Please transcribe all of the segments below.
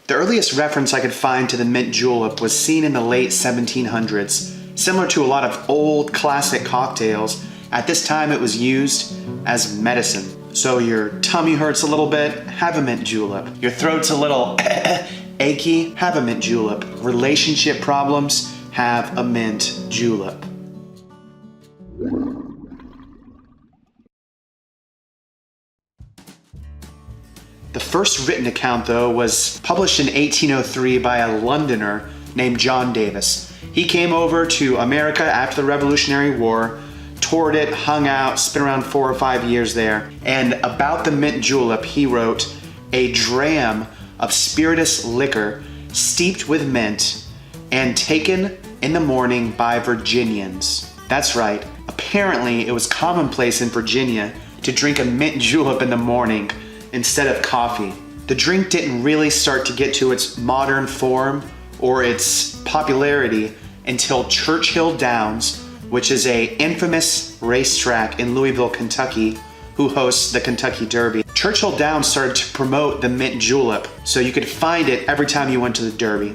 The earliest reference I could find to the mint julep was seen in the late 1700s. Similar to a lot of old classic cocktails, at this time it was used as medicine. So your tummy hurts a little bit, have a mint julep. Your throat's a little achy, have a mint julep. Relationship problems, have a mint julep. The first written account, though, was published in 1803 by a Londoner named John Davis. He came over to America after the Revolutionary War, toured it, hung out, spent around 4 or 5 years there. And about the mint julep, he wrote, "A dram of spirituous liquor steeped with mint and taken in the morning by Virginians." That's right. Apparently, it was commonplace in Virginia to drink a mint julep in the morning instead of coffee. The drink didn't really start to get to its modern form or its popularity until Churchill Downs, which is an infamous racetrack in Louisville, Kentucky, who hosts the Kentucky Derby. Churchill Downs started to promote the mint julep, so you could find it every time you went to the Derby.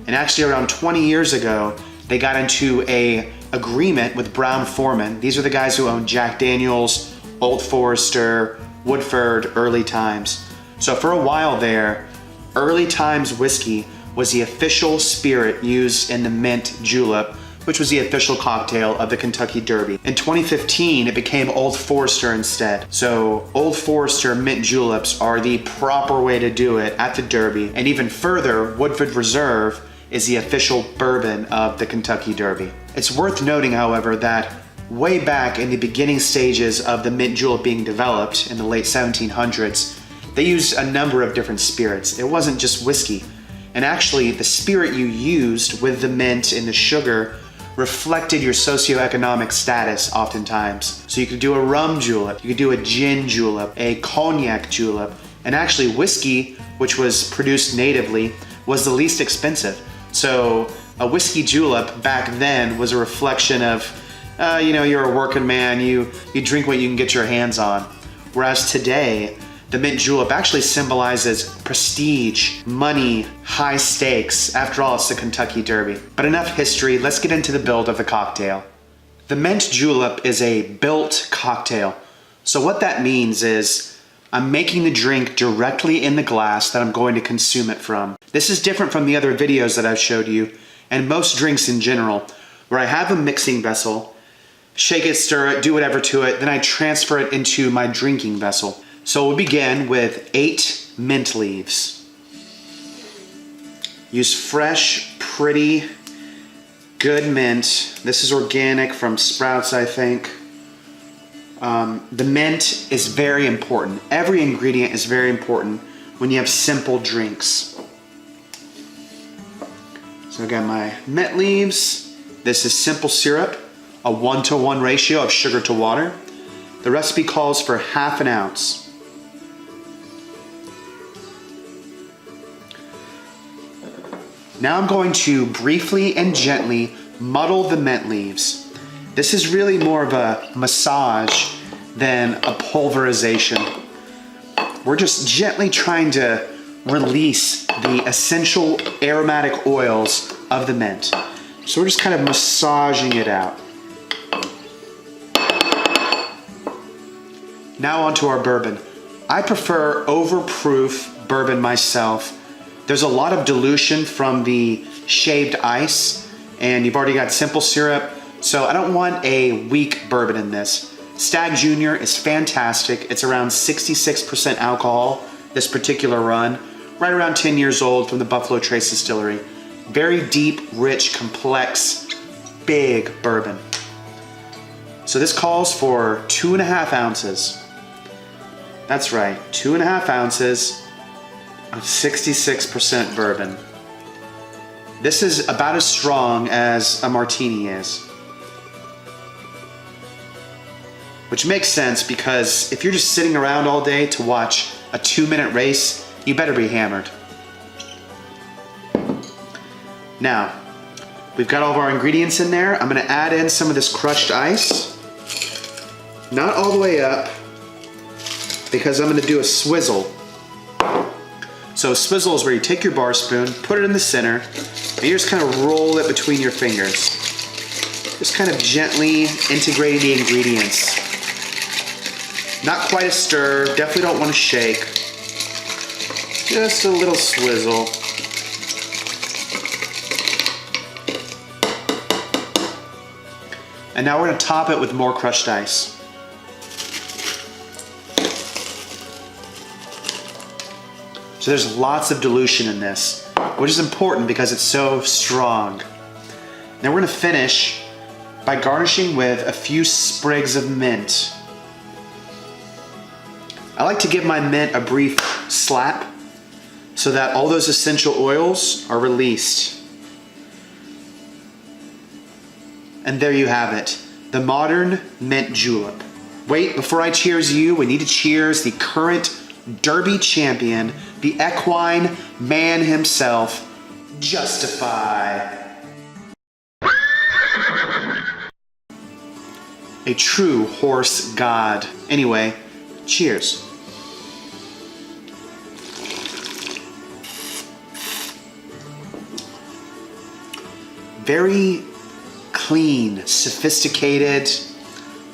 And actually around 20 years ago, they got into an agreement with Brown-Forman. These are the guys who own Jack Daniels, Old Forester, Woodford, Early Times. So for a while there, Early Times whiskey was the official spirit used in the mint julep, which was the official cocktail of the Kentucky Derby. In 2015, it became Old Forester instead. So Old Forester mint juleps are the proper way to do it at the Derby. And even further, Woodford Reserve is the official bourbon of the Kentucky Derby. It's worth noting, however, that way back in the beginning stages of the mint julep being developed in the late 1700s, they used a number of different spirits. It wasn't just whiskey. And actually, the spirit you used with the mint and the sugar reflected your socioeconomic status oftentimes. So you could do a rum julep, you could do a gin julep, a cognac julep, and actually whiskey, which was produced natively, was the least expensive. So a whiskey julep back then was a reflection of, you're a working man, you drink what you can get your hands on. Whereas today, the mint julep actually symbolizes prestige, money, high stakes. After all, it's the Kentucky Derby. But enough history, let's get into the build of the cocktail. The mint julep is a built cocktail. So what that means is I'm making the drink directly in the glass that I'm going to consume it from. This is different from the other videos that I've showed you, and most drinks in general, where I have a mixing vessel, shake it, stir it, do whatever to it, then I transfer it into my drinking vessel. So we'll begin with 8 mint leaves. Use fresh, pretty, good mint. This is organic from Sprouts, I think. The mint is very important. Every ingredient is very important when you have simple drinks. So I got my mint leaves. This is simple syrup, a 1-to-1 ratio of sugar to water. The recipe calls for ½ ounce. Now I'm going to briefly and gently muddle the mint leaves. This is really more of a massage than a pulverization. We're just gently trying to release the essential aromatic oils of the mint. So we're just kind of massaging it out. Now onto our bourbon. I prefer overproof bourbon myself. There's a lot of dilution from the shaved ice, and you've already got simple syrup, so I don't want a weak bourbon in this. Stag Junior is fantastic. It's around 66% alcohol, this particular run, right around 10 years old from the Buffalo Trace Distillery. Very deep, rich, complex, big bourbon. So this calls for 2½ ounces. That's right, 2½ ounces of 66% bourbon. This is about as strong as a martini is. Which makes sense because if you're just sitting around all day to watch a 2-minute race, you better be hammered. Now, we've got all of our ingredients in there. I'm gonna add in some of this crushed ice. Not all the way up, because I'm gonna do a swizzle. So a swizzle is where you take your bar spoon, put it in the center, and you just kind of roll it between your fingers. Just kind of gently integrating the ingredients. Not quite a stir, definitely don't want to shake. Just a little swizzle. And now we're going to top it with more crushed ice. So there's lots of dilution in this, which is important because it's so strong. Now we're going to finish by garnishing with a few sprigs of mint. I like to give my mint a brief slap so that all those essential oils are released. And there you have it, the modern mint julep. Wait, before I cheers you, we need to cheers the current Derby champion, the equine man himself, Justify. A true horse god. Anyway, cheers. Very clean, sophisticated,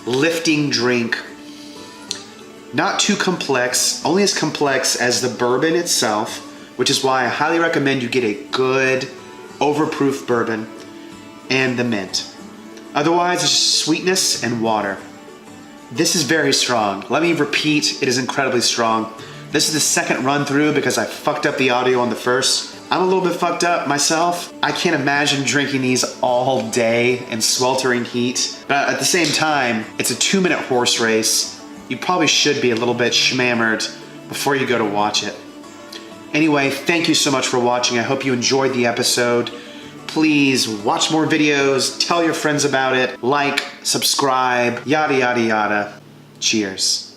lifting drink. Not too complex, only as complex as the bourbon itself, which is why I highly recommend you get a good overproof bourbon and the mint. Otherwise, it's just sweetness and water. This is very strong. Let me repeat, it is incredibly strong. This is the second run through because I fucked up the audio on the first. I'm a little bit fucked up myself. I can't imagine drinking these all day in sweltering heat. But at the same time, it's a 2-minute horse race. You probably should be a little bit schmammered before you go to watch it. Anyway, thank you so much for watching. I hope you enjoyed the episode. Please watch more videos, tell your friends about it, like, subscribe, yada yada yada. Cheers.